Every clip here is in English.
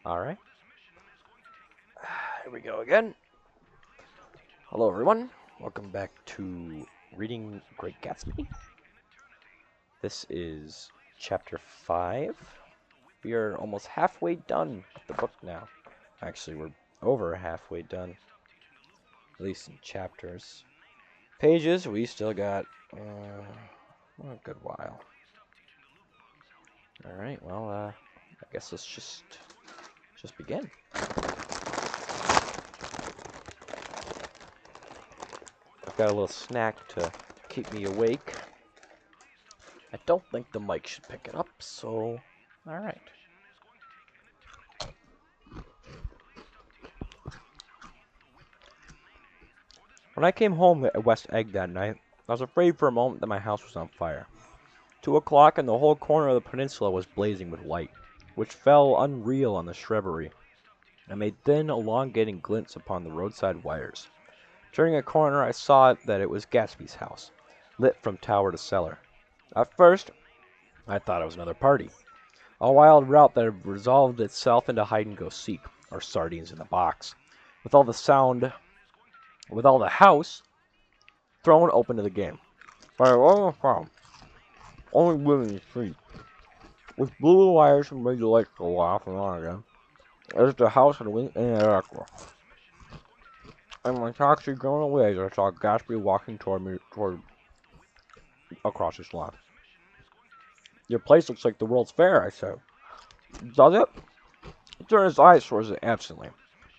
Alright, here we go again. Hello, everyone. Welcome back to Reading Great Gatsby. This is chapter 5. We are almost halfway done with the book now. Actually, we're over halfway done, at least in chapters. Pages, we still got a good while. Alright, well, I guess let's just begin. I've got a little snack to keep me awake. I don't think the mic should pick it up, so alright. When I came home at West Egg that night, I was afraid for a moment that my house was on fire. 2 o'clock and the whole corner of the peninsula was blazing with light, which fell unreal on the shrubbery, and made thin, elongating glints upon the roadside wires. Turning a corner, I saw that it was Gatsby's house, lit from tower to cellar. At first, I thought it was another party, a wild rout that had resolved itself into hide-and-go-seek, or sardines in the box, with all the house thrown open to the game. But it wasn't a farm, only women in the street, with blue wires and made the lights go off and on again, as the house had winked in the echo. And my taxi going away as I saw Gatsby walking toward across his lawn. Your place looks like the World's Fair, I said. Does it? He turned his eyes towards it absently.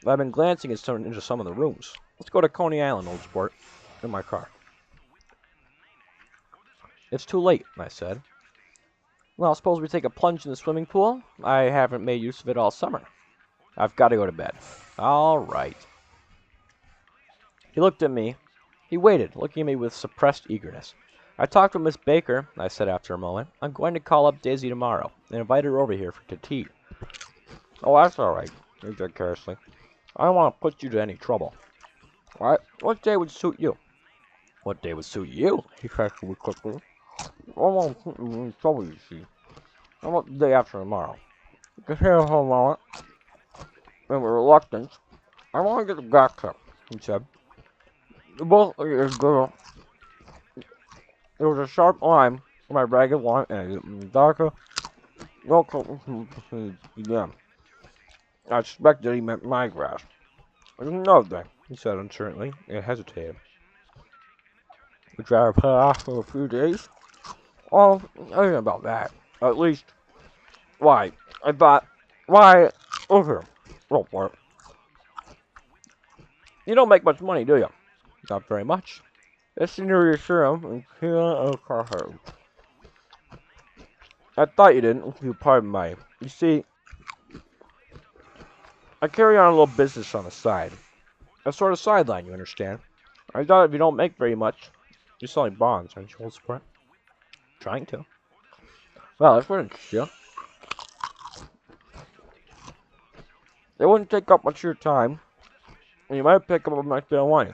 I've been glancing into some of the rooms. Let's go to Coney Island, old sport, in my car. It's too late, I said. Well, suppose we take a plunge in the swimming pool? I haven't made use of it all summer. I've got to go to bed. All right. He looked at me. He waited, looking at me with suppressed eagerness. I talked with Miss Baker, I said after a moment. I'm going to call up Daisy tomorrow and invite her over here to tea. Oh, that's all right, he said carelessly. I don't want to put you to any trouble. What day would suit you? What day would suit you? He questioned me quickly. I won't put you in trouble, you see. How about the day after tomorrow? You can hear a whole moment. And with reluctance, I want to get the gossip, he said. You both look at this girl. There was a sharp line in my ragged lawn and darker. Yeah. I suspected he meant my grass. I didn't know that, he said uncertainly, and hesitated. Would you rather put it off for a few days? Oh, I don't know about that. At least, why? I thought, why? Okay, roll for it. You don't make much money, do you? Not very much. It's to reassure him and here across her. I thought you didn't, if you pardon my. You see, I carry on a little business on the side. A sort of sideline, you understand. I thought if you don't make very much, you're selling bonds, aren't you, old sport? Trying to. Well, that's what it's you. It wouldn't take up much of your time, and you might pick up a nice bit of money.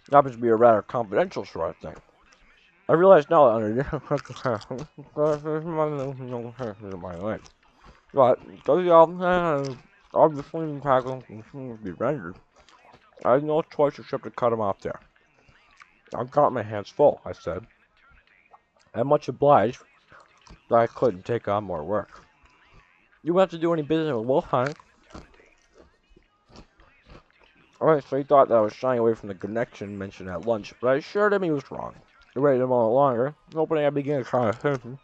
It happens to be a rather confidential sort of thing. I realize now that under my life. But because y'all obviously tackle can be rendered, I have no choice except to cut him off there. I've got my hands full, I said. I'm much obliged that I couldn't take on more work. You won't have to do any business with wolf hunting. Alright, so he thought that I was shying away from the connection mentioned at lunch, but I assured him he was wrong. He waited a moment longer, hoping I'd begin a conversation.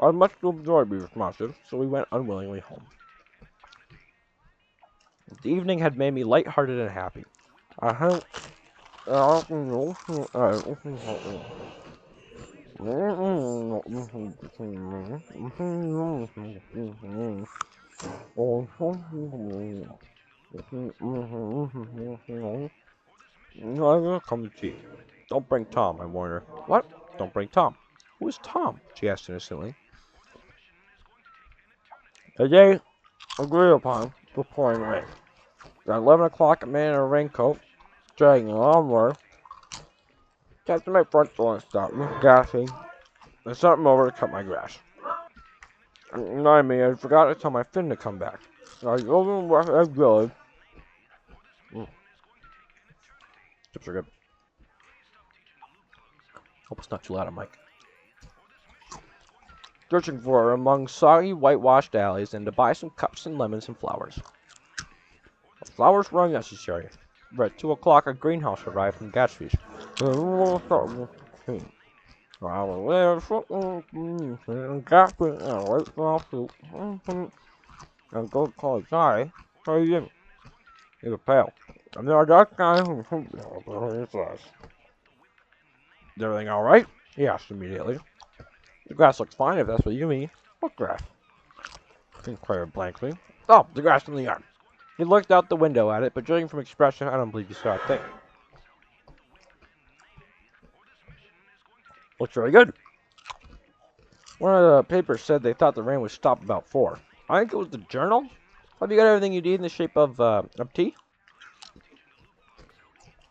I was much too absorbed to be responsive, so we went unwillingly home. The evening had made me light-hearted and happy. I had come to tea. Don't bring Tom, I warned her. What? Don't bring Tom. Who is Tom? She asked innocently. The day agreed upon was pouring rain. At 11 o'clock, a man in a raincoat, dragging a lawnmower, came to my front door and stopped me, gasping, and sent him over to cut my grass. I mean, I forgot to tell my Finn to come back. That's good. Chips are good. Hope it's not too loud on mic. Searching for among soggy, whitewashed alleys and to buy some cups and lemons and flowers. The flowers were unnecessary. But at 2 o'clock, a greenhouse arrived from Gatsby's. I'm going to call a guy. How you doing? He's a pal. I'm not that guy who is everything alright? He asked immediately. The grass looks fine if that's what you mean. What grass? He inquired blankly. Oh, the grass in the yard. He looked out the window at it, but judging from expression, I don't believe he saw a thing. Looks really good. One of the papers said they thought the rain would stop about 4. I think it was the Journal. Have you got everything you need in the shape of tea?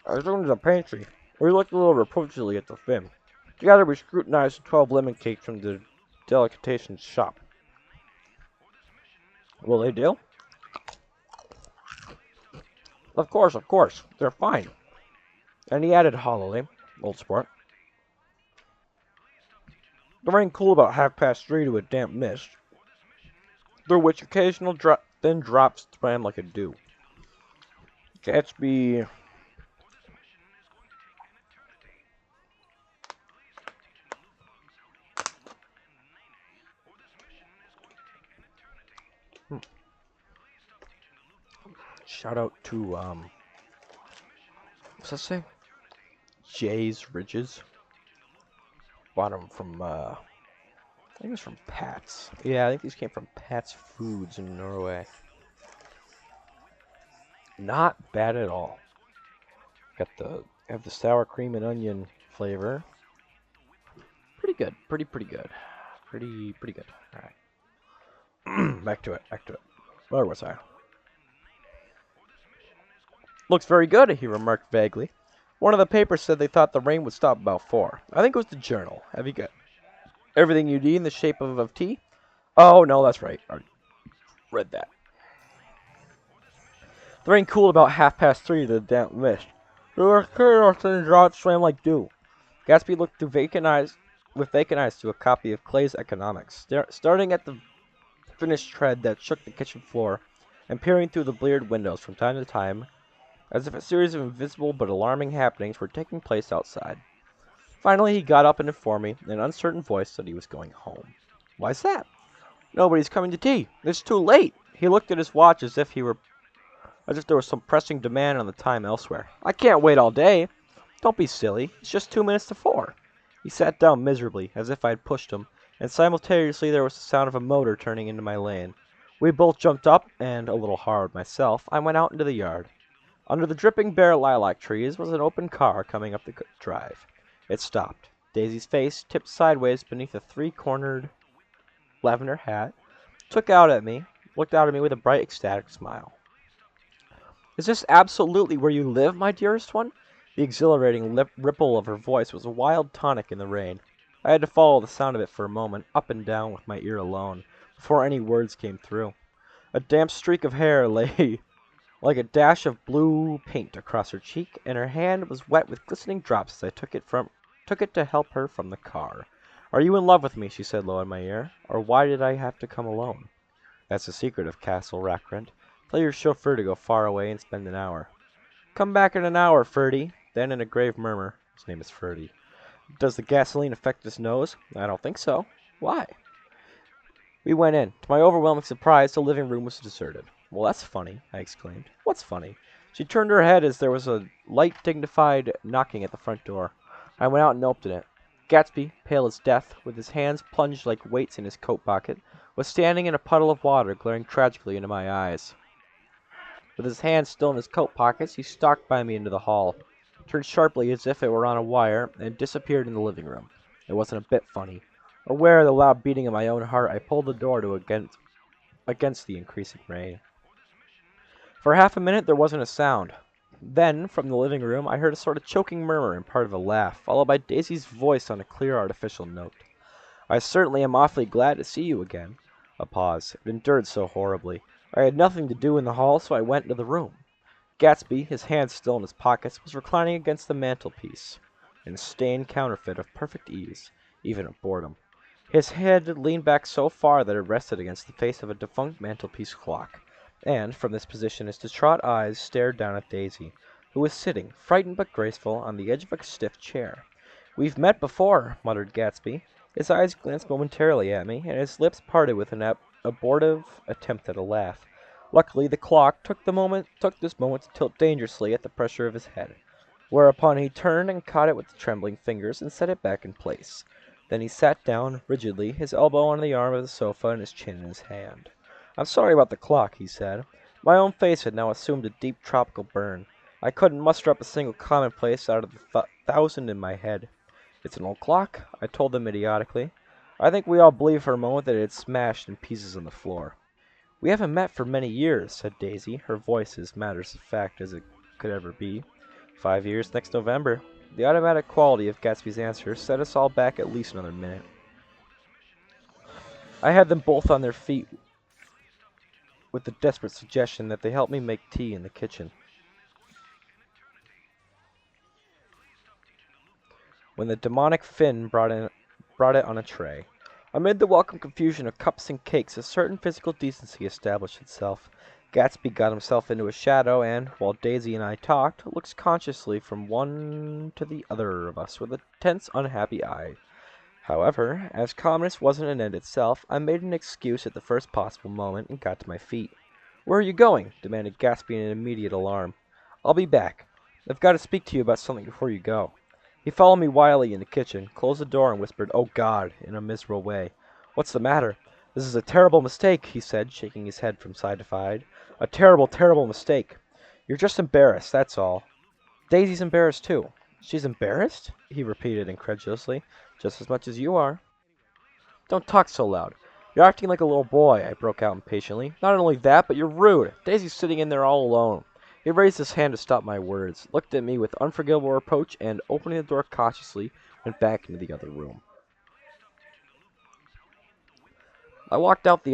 I was going to the pantry, where he looked a little reproachfully at the Finn. Together we scrutinized the 12 lemon cakes from the delicatessen shop. Will they do? Of course. They're fine. And he added hollowly, old sport. The rain cooled about 3:30 to a damp mist, through which occasional thin drops swam like a dew. Gatsby Shout out to, what's that say? Jay's Ridges. Bought them from, I think it was from Pat's. Yeah, I think these came from Pat's Foods in Norway. Not bad at all. Have the sour cream and onion flavor. Pretty good. Pretty good. Pretty good. Alright. Back to it. Where was I? Looks very good, he remarked vaguely. One of the papers said they thought the rain would stop about 4. I think it was the Journal. Have you got everything you need in the shape of tea? Oh, no, that's right. I read that. The rain cooled about 3:30 to the damp mist. There were thin drops swam like dew. Gatsby looked with vacant eyes to a copy of Clay's Economics, starting at the finished tread that shook the kitchen floor, and peering through the bleared windows from time to time, as if a series of invisible but alarming happenings were taking place outside. Finally, he got up and informed me, in an uncertain voice, that he was going home. Why's that? Nobody's coming to tea. It's too late. He looked at his watch as if there was some pressing demand on the time elsewhere. I can't wait all day. Don't be silly. It's just 2 minutes to 4. He sat down miserably, as if I had pushed him, and simultaneously there was the sound of a motor turning into my lane. We both jumped up, and, a little hard myself, I went out into the yard. Under the dripping bare lilac trees was an open car coming up the drive. It stopped. Daisy's face, tipped sideways beneath a 3-cornered lavender hat, looked out at me with a bright, ecstatic smile. Is this absolutely where you live, my dearest one? The exhilarating ripple of her voice was a wild tonic in the rain. I had to follow the sound of it for a moment, up and down with my ear alone, before any words came through. A damp streak of hair lay like a dash of blue paint across her cheek, and her hand was wet with glistening drops as I took it to help her from the car. Are you in love with me? She said low in my ear. Or why did I have to come alone? That's the secret of Castle Rackrent. Tell your chauffeur to go far away and spend an hour. Come back in an hour, Ferdy. Then in a grave murmur, his name is Ferdy. Does the gasoline affect his nose? I don't think so. Why? We went in. To my overwhelming surprise, the living room was deserted. Well, that's funny, I exclaimed. What's funny? She turned her head as there was a light, dignified knocking at the front door. I went out and opened it. Gatsby, pale as death, with his hands plunged like weights in his coat pocket, was standing in a puddle of water, glaring tragically into my eyes. With his hands still in his coat pockets, he stalked by me into the hall, turned sharply as if it were on a wire, and disappeared in the living room. It wasn't a bit funny. Aware of the loud beating of my own heart, I pulled the door to against the increasing rain. For half a minute there wasn't a sound. Then, from the living room, I heard a sort of choking murmur and part of a laugh, followed by Daisy's voice on a clear artificial note. I certainly am awfully glad to see you again. A pause. It endured so horribly. I had nothing to do in the hall, so I went into the room. Gatsby, his hands still in his pockets, was reclining against the mantelpiece, in a stained counterfeit of perfect ease, even of boredom. His head leaned back so far that it rested against the face of a defunct mantelpiece clock, and from this position his distraught eyes stared down at Daisy, who was sitting, frightened but graceful, on the edge of a stiff chair. "We've met before," muttered Gatsby. His eyes glanced momentarily at me, and his lips parted with an abortive attempt at a laugh. Luckily, the clock took this moment to tilt dangerously at the pressure of his head, whereupon he turned and caught it with trembling fingers and set it back in place. Then he sat down, rigidly, his elbow on the arm of the sofa and his chin in his hand. "I'm sorry about the clock," he said. My own face had now assumed a deep tropical burn. I couldn't muster up a single commonplace out of the thousand in my head. "It's an old clock," I told them idiotically. I think we all believed for a moment that it had smashed in pieces on the floor. "We haven't met for many years," said Daisy, her voice as matter-of-fact as it could ever be. 5 years next November." The automatic quality of Gatsby's answer set us all back at least another minute. I had them both on their feet with the desperate suggestion that they help me make tea in the kitchen. When the demonic Finn brought it on a tray. Amid the welcome confusion of cups and cakes, a certain physical decency established itself. Gatsby got himself into a shadow, and, while Daisy and I talked, looked consciously from one to the other of us with a tense, unhappy eye. However, as calmness wasn't an end itself, I made an excuse at the first possible moment and got to my feet. "Where are you going?" demanded Gatsby in immediate alarm. "I'll be back. I've got to speak to you about something before you go." He followed me wildly in the kitchen, closed the door, and whispered, "Oh, God," in a miserable way. "What's the matter?" "This is a terrible mistake," he said, shaking his head from side to side. "A terrible, terrible mistake. You're just embarrassed, that's all. Daisy's embarrassed, too." "She's embarrassed?" he repeated incredulously. "Just as much as you are." "Don't talk so loud. You're acting like a little boy," I broke out impatiently. "Not only that, but you're rude. Daisy's sitting in there all alone." He raised his hand to stop my words, looked at me with unforgivable reproach, and, opening the door cautiously, went back into the other room. I walked out the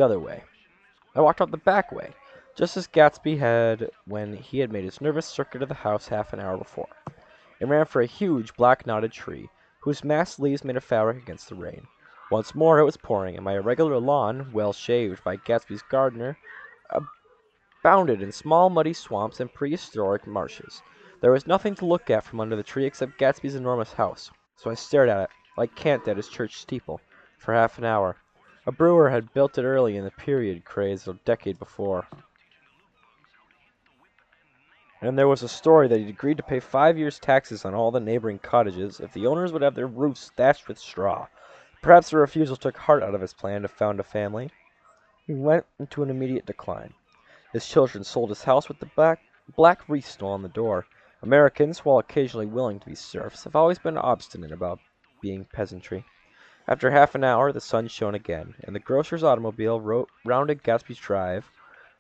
back way, just as Gatsby had when he had made his nervous circuit of the house half an hour before, and ran for a huge, black-knotted tree, whose massed leaves made a fabric against the rain. Once more it was pouring, and my irregular lawn, well shaved by Gatsby's gardener, abounded in small muddy swamps and prehistoric marshes. There was nothing to look at from under the tree except Gatsby's enormous house, so I stared at it, like Kant at his church steeple, for half an hour. A brewer had built it early in the period craze a decade before, and there was a story that he'd agreed to pay 5 years' taxes on all the neighboring cottages if the owners would have their roofs thatched with straw. Perhaps the refusal took heart out of his plan to found a family. He went into an immediate decline. His children sold his house with the black wreath still on the door. Americans, while occasionally willing to be serfs, have always been obstinate about being peasantry. After half an hour, the sun shone again, and the grocer's automobile rounded Gatsby's drive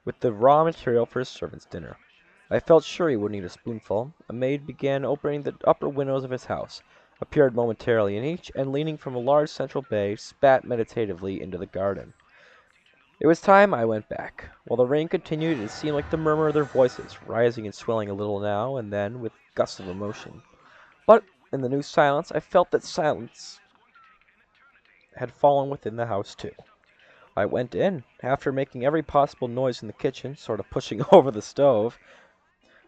with the raw material for his servant's dinner. I felt sure he wouldn't eat a spoonful. A maid began opening the upper windows of his house, appeared momentarily in each, and leaning from a large central bay, spat meditatively into the garden. It was time I went back. While the rain continued, it seemed like the murmur of their voices, rising and swelling a little now and then with gusts of emotion. But in the new silence, I felt that silence had fallen within the house, too. I went in, after making every possible noise in the kitchen, sort of pushing over the stove,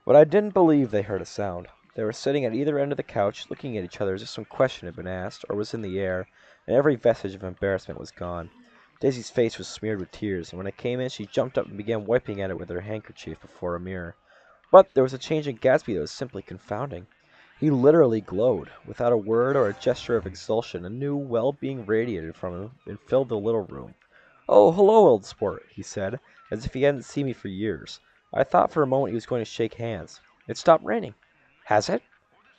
but I didn't believe they heard a sound. They were sitting at either end of the couch, looking at each other as if some question had been asked, or was in the air, and every vestige of embarrassment was gone. Daisy's face was smeared with tears, and when I came in she jumped up and began wiping at it with her handkerchief before a mirror. But there was a change in Gatsby that was simply confounding. He literally glowed. Without a word or a gesture of exultation, a new well-being radiated from him and filled the little room. "Oh, hello, old sport," he said, as if he hadn't seen me for years. I thought for a moment he was going to shake hands. "It stopped raining." "Has it?"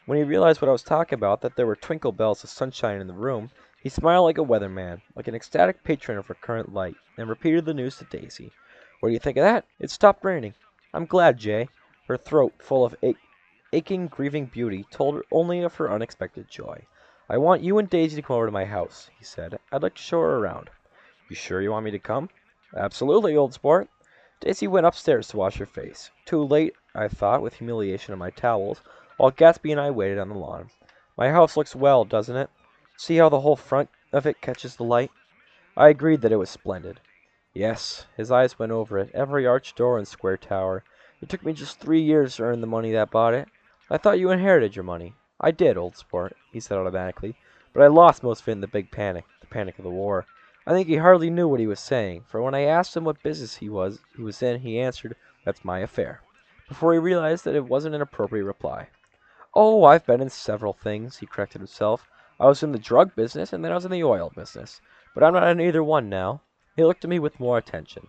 When he realized what I was talking about, that there were twinkle bells of sunshine in the room, he smiled like a weatherman, like an ecstatic patron of recurrent light, and repeated the news to Daisy. "What do you think of that? It stopped raining." "I'm glad, Jay." Her throat, full of aching, grieving beauty, told only of her unexpected joy. "I want you and Daisy to come over to my house," he said. "I'd like to show her around." "You sure you want me to come?" Absolutely, old sport. Daisy went upstairs to wash her face. Too late, I thought, with humiliation on my towels, while Gatsby and I waited on the lawn. My house looks well, doesn't it? See how the whole front of it catches the light? I agreed that it was splendid. Yes, his eyes went over it, every arched door and square tower. It took me just 3 years to earn the money that bought it. I thought you inherited your money. I did, old sport, he said automatically, but I lost most of it in the big panic, the panic of the war. I think he hardly knew what he was saying, for when I asked him what business he was in, he answered, "That's my affair," before he realized that it wasn't an appropriate reply. "Oh, I've been in several things," he corrected himself. "I was in the drug business, and then I was in the oil business. But I'm not in either one now." He looked at me with more attention.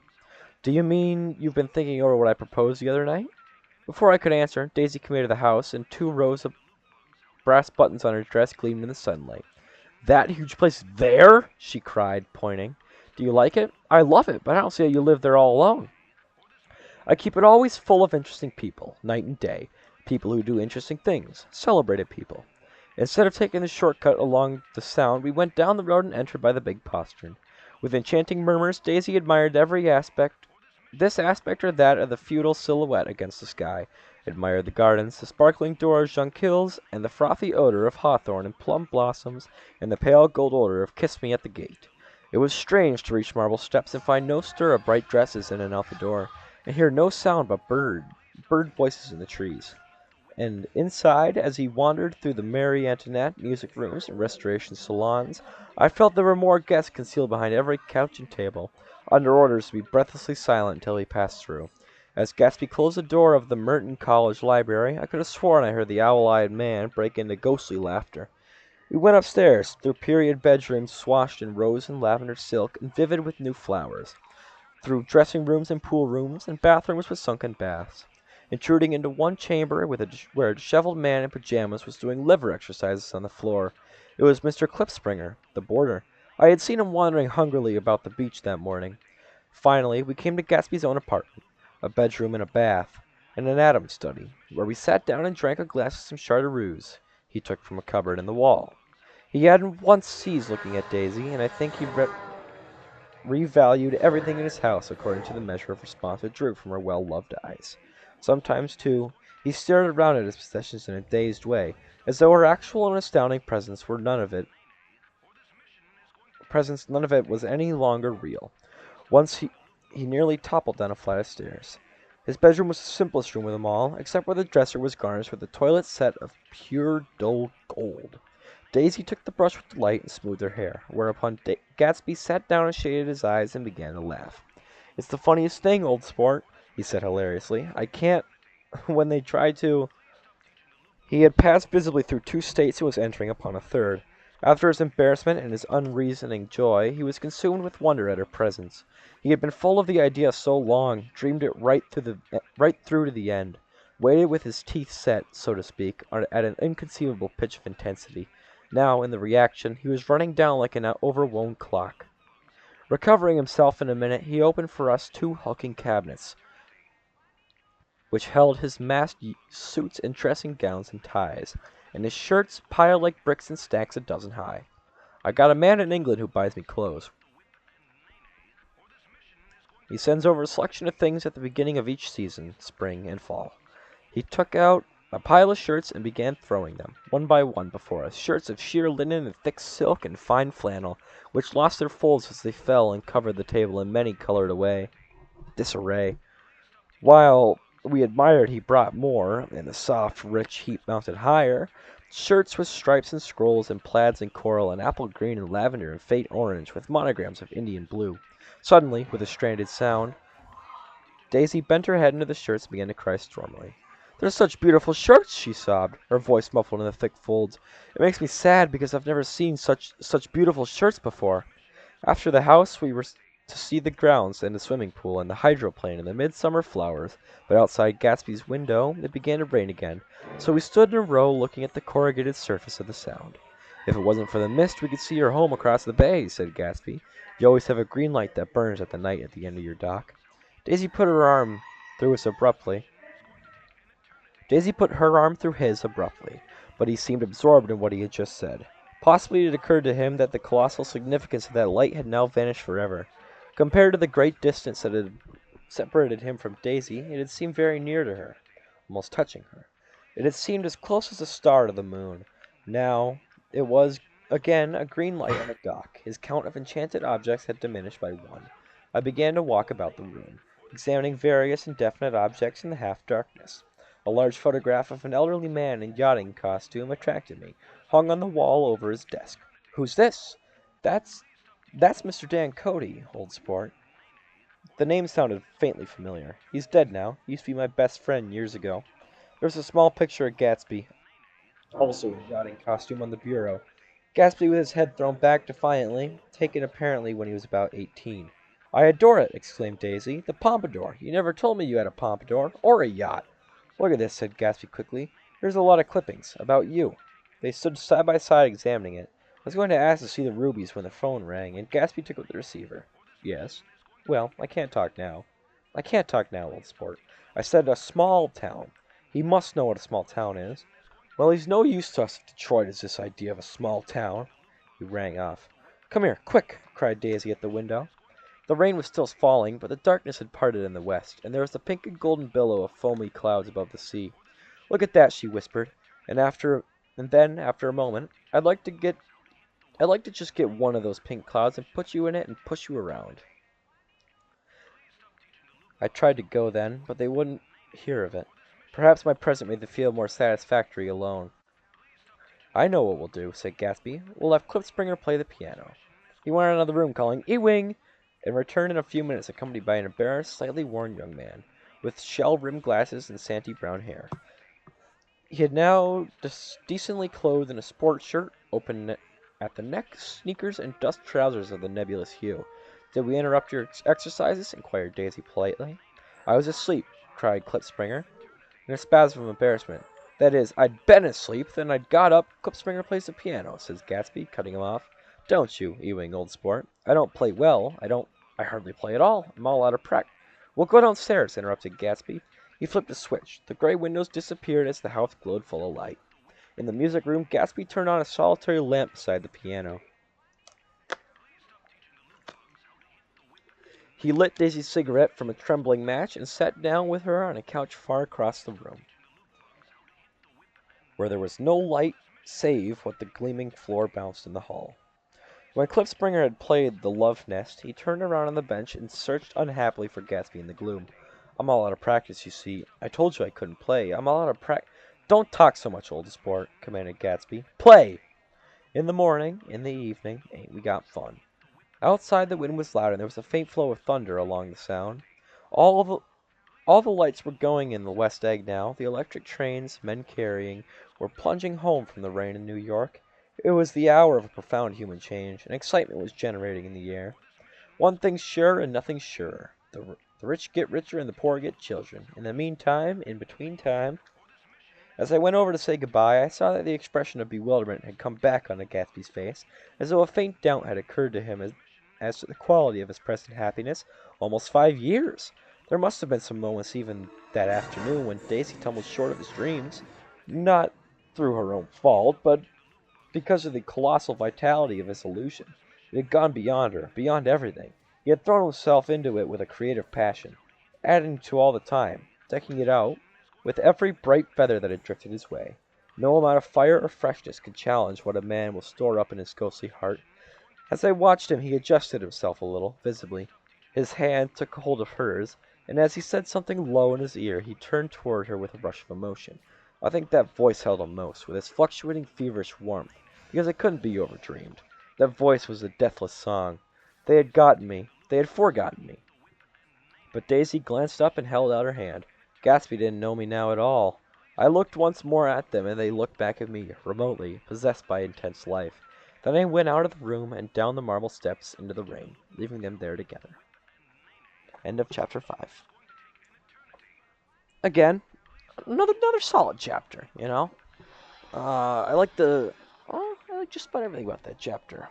"Do you mean you've been thinking over what I proposed the other night?" Before I could answer, Daisy came into the house, and 2 rows of brass buttons on her dress gleamed in the sunlight. "That huge place there?" she cried, pointing. "Do you like it?" "I love it, but I don't see how you live there all alone." "I keep it always full of interesting people, night and day. People who do interesting things. Celebrated people. Instead of taking the short cut along the Sound, we went down the road and entered by the big postern. With enchanting murmurs, Daisy admired this aspect or that of the feudal silhouette against the sky, admired the gardens, the sparkling door of jonquils, and the frothy odor of hawthorn and plum blossoms, and the pale gold odor of kiss me at the gate. It was strange to reach marble steps and find no stir of bright dresses in and out the door, and hear no sound but bird voices in the trees. And inside, as he wandered through the Marie Antoinette, music rooms, and restoration salons, I felt there were more guests concealed behind every couch and table, under orders to be breathlessly silent until he passed through. As Gatsby closed the door of the Merton College library, I could have sworn I heard the owl-eyed man break into ghostly laughter. We went upstairs, through period bedrooms swathed in rose and lavender silk and vivid with new flowers, through dressing rooms and pool rooms, and bathrooms with sunken baths, intruding into one chamber where a disheveled man in pajamas was doing liver exercises on the floor. It was Mr. Klipspringer, the boarder. I had seen him wandering hungrily about the beach that morning. Finally, we came to Gatsby's own apartment, a bedroom and a bath, and an Adams study, where we sat down and drank a glass of some Chartreuse he took from a cupboard in the wall. He hadn't once ceased looking at Daisy, and I think he revalued everything in his house according to the measure of response it drew from her well-loved eyes. Sometimes, too, he stared around at his possessions in a dazed way, as though her actual and astounding none of it was any longer real. Once he nearly toppled down a flight of stairs. His bedroom was the simplest room of them all, except where the dresser was garnished with a toilet set of pure dull gold. Daisy took the brush with delight and smoothed her hair, whereupon Gatsby sat down and shaded his eyes and began to laugh. "It's the funniest thing, old sport," he said hilariously. "I can't when they try to—" He had passed visibly through 2 states and was entering upon a third. After his embarrassment and his unreasoning joy, he was consumed with wonder at her presence. He had been full of the idea so long, dreamed it right through to the end, waited with his teeth set, so to speak, at an inconceivable pitch of intensity. Now, in the reaction, he was running down like an overwhelmed clock. Recovering himself in a minute, he opened for us 2 hulking cabinets, which held his massed suits and dressing gowns and ties, and his shirts piled like bricks in stacks a dozen high. "I got a man in England who buys me clothes. He sends over a selection of things at the beginning of each season, spring and fall." He took out a pile of shirts and began throwing them, one by one, before us, shirts of sheer linen and thick silk and fine flannel, which lost their folds as they fell and covered the table in many colored disarray. While we admired, he brought more, and the soft, rich heap mounted higher, shirts with stripes and scrolls, and plaids and coral, and apple green and lavender and faint orange, with monograms of Indian blue. Suddenly, with a stranded sound, Daisy bent her head into the shirts and began to cry stormily. "They're such beautiful shirts!" she sobbed, her voice muffled in the thick folds. "It makes me sad because I've never seen such beautiful shirts before." After the house, we were to see the grounds and the swimming pool and the hydroplane and the midsummer flowers, but outside Gatsby's window it began to rain again, so we stood in a row looking at the corrugated surface of the Sound. "If it wasn't for the mist, we could see your home across the bay," said Gatsby. "You always have a green light that burns at the night at the end of your dock." Daisy put her arm through his abruptly, but he seemed absorbed in what he had just said. Possibly it occurred to him that the colossal significance of that light had now vanished forever. Compared to the great distance that had separated him from Daisy, it had seemed very near to her, almost touching her. It had seemed as close as a star to the moon. Now it was again a green light on the dock. His count of enchanted objects had diminished by one. I began to walk about the room, examining various indefinite objects in the half-darkness. A large photograph of an elderly man in yachting costume attracted me, hung on the wall over his desk. "Who's this?" "That's that's Mr. Dan Cody, old sport." The name sounded faintly familiar. "He's dead now. He used to be my best friend years ago." There was a small picture of Gatsby, also in yachting costume, on the bureau. Gatsby with his head thrown back defiantly, taken apparently when he was about 18. "I adore it!" exclaimed Daisy. "The pompadour! You never told me you had a pompadour, or a yacht!" "Look at this," said Gatsby quickly. "Here's a lot of clippings, about you." They stood side by side examining it. I was going to ask to see the rubies when the phone rang, and Gatsby took up the receiver. "Yes?" "Well, I can't talk now." "I can't talk now, old sport. I said a small town. He must know what a small town is." "Well, he's no use to us if Detroit is this idea of a small town." He rang off. "Come here, quick!" cried Daisy at the window. The rain was still falling, but the darkness had parted in the west, and there was a pink and golden billow of foamy clouds above the sea. "Look at that," she whispered, and then, after a moment, I'd like to just get one of those pink clouds and put you in it and push you around." I tried to go then, but they wouldn't hear of it. Perhaps my presence made them feel more satisfactory alone. "I know what we'll do," said Gatsby. "We'll have Klipspringer play the piano." He went out of the room calling "Ewing!" and returned in a few minutes accompanied by an embarrassed, slightly worn young man, with shell-rimmed glasses and sandy brown hair. He had now decently clothed in a sport shirt, open at the neck, sneakers, and dust trousers of the nebulous hue. "Did we interrupt your exercises?" inquired Daisy politely. "I was asleep," cried Klipspringer, in a spasm of embarrassment. "That is, I'd been asleep, then I'd got up. Klipspringer plays the piano," says Gatsby, cutting him off. "Don't you, Ewing, old sport? I don't play well. I hardly play at all. I'm all out of practice." "We'll go downstairs," interrupted Gatsby. He flipped a switch. The gray windows disappeared as the house glowed full of light. In the music room, Gatsby turned on a solitary lamp beside the piano. He lit Daisy's cigarette from a trembling match and sat down with her on a couch far across the room, where there was no light save what the gleaming floor bounced in the hall. When Klipspringer had played the Love Nest, he turned around on the bench and searched unhappily for Gatsby in the gloom. "I'm all out of practice, you see. I told you I couldn't play. I'm all out of practice." "Don't talk so much, old sport," commanded Gatsby. "Play!" In the morning, in the evening, ain't we got fun. Outside the wind was loud, and there was a faint flow of thunder along the sound. All the lights were going in the West Egg now. The electric trains, men carrying, were plunging home from the rain in New York. It was the hour of a profound human change. An excitement was generating in the air. One thing's sure and nothing's surer. The rich get richer and the poor get children. In the meantime, in between time... As I went over to say goodbye, I saw that the expression of bewilderment had come back on Gatsby's face, as though a faint doubt had occurred to him as to the quality of his present happiness. Almost 5 years! There must have been some moments even that afternoon when Daisy tumbled short of his dreams, not through her own fault, but because of the colossal vitality of his illusion. It had gone beyond her, beyond everything. He had thrown himself into it with a creative passion, adding to all the time, decking it out with every bright feather that had drifted his way. No amount of fire or freshness could challenge what a man will store up in his ghostly heart. As I watched him, he adjusted himself a little, visibly. His hand took hold of hers, and as he said something low in his ear, he turned toward her with a rush of emotion. I think that voice held him most, with its fluctuating feverish warmth, because it couldn't be overdreamed. That voice was a deathless song. They had gotten me. They had forgotten me. But Daisy glanced up and held out her hand. Gatsby didn't know me now at all. I looked once more at them, and they looked back at me, remotely, possessed by intense life. Then I went out of the room and down the marble steps into the rain, leaving them there together. End of chapter 5. Again, another solid chapter, you know? I like just about everything about that chapter.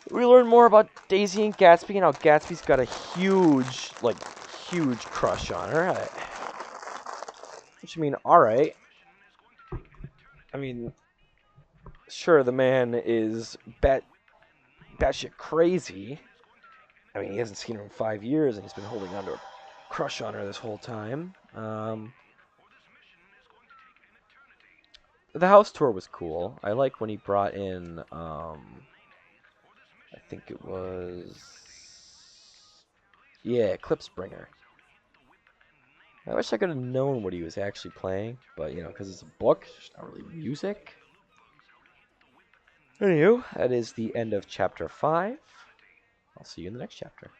We learn more about Daisy and Gatsby, and how Gatsby's got a huge crush on her. Which, I mean, alright. I mean, sure, the man is batshit crazy. I mean, he hasn't seen her in 5 years, and he's been holding on to a crush on her this whole time. The house tour was cool. I like when he brought in, I think it was, yeah, Clipspringer. I wish I could have known what he was actually playing, but, you know, because it's a book, it's not really music. Anywho, that is the end of Chapter 5. I'll see you in the next chapter.